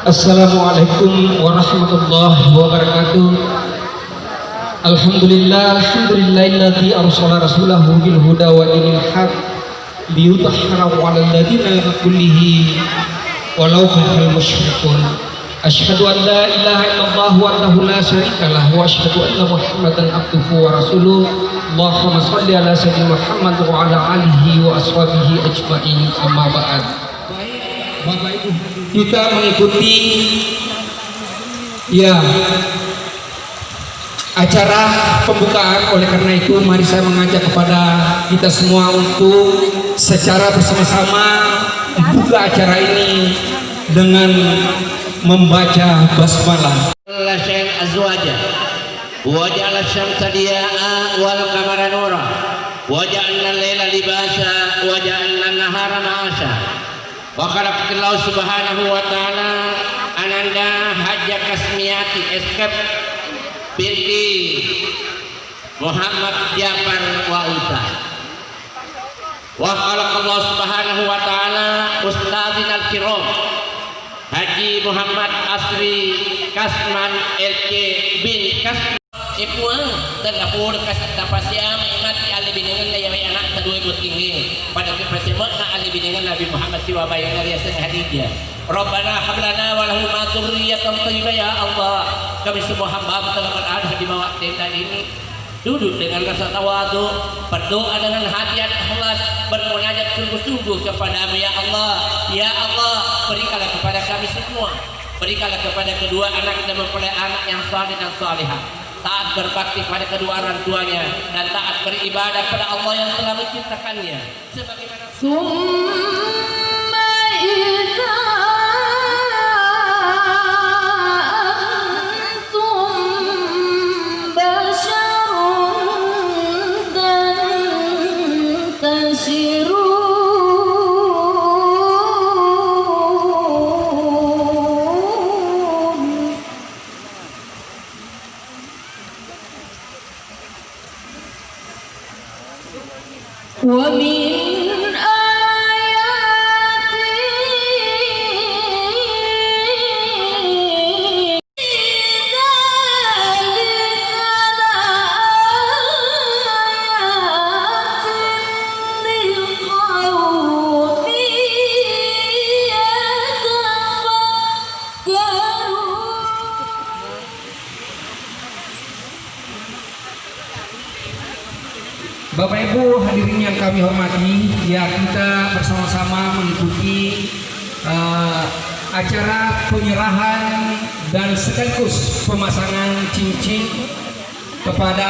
Assalamualaikum warahmatullahi wabarakatuh. Alhamdulillahilladzi arsala rasulahu bil huda wa dinil haq liyudhhirahu 'alal ladzina kullihi walau karihal musyrikun. Asyhadu an la ilaha illallah wahdahu la syarikalah wa asyhadu anna Muhammadan abduhu wa rasuluh. Allahumma shalli ala sayyidina Muhammad wa ala alihi wa ashabihi ajma'in. Amma ba'd. Bapak Ibu, kita mengikuti acara pembukaan. Oleh karena itu mari saya mengajak kepada kita semua untuk secara bersama-sama membuka acara ini dengan membaca basmalah. wa ja'ala asy-syamsa diya'a wal qamara nura wa ja'alna al-laila libasa wa ja'alna an-nahara ma'asha wa khalaqallahu subhanahu wa ta'ala ananda hajja kasmiyati eskep binti Muhammad Jafar wa Uta wa khalaqallahu subhanahu wa ta'ala ustadzina al-kiram Haji Muhammad Asri Kasman LK bin Kasman Ipuang tergabung kasih tapasiam mati ali binengan layawi anak kedua ikut tinggi pada kepresimot na ali binengan Nabi Muhammad siwa bayang dari asan hadijah. Rabbana hablana walahu ma dzurriyyatan thayyibah ya Allah. Kami semua hamba telah berada di bawah tenda ini duduk dengan rasa tawadhu, berdoa dengan hati yang ikhlas, bermunajat sungguh-sungguh kepadamu ya Allah. Ya Allah, berikanlah kepada kami semua, berikanlah kepada kedua anak dan mempelai anak yang saleh dan salihah, taat berbakti pada kedua orang tuanya dan taat beribadah pada Allah yang telah menciptakannya sebagaimana Bapak Ibu hadirin yang kami hormati, ya kita bersama-sama mengikuti acara penyerahan dan sekaligus pemasangan cincin kepada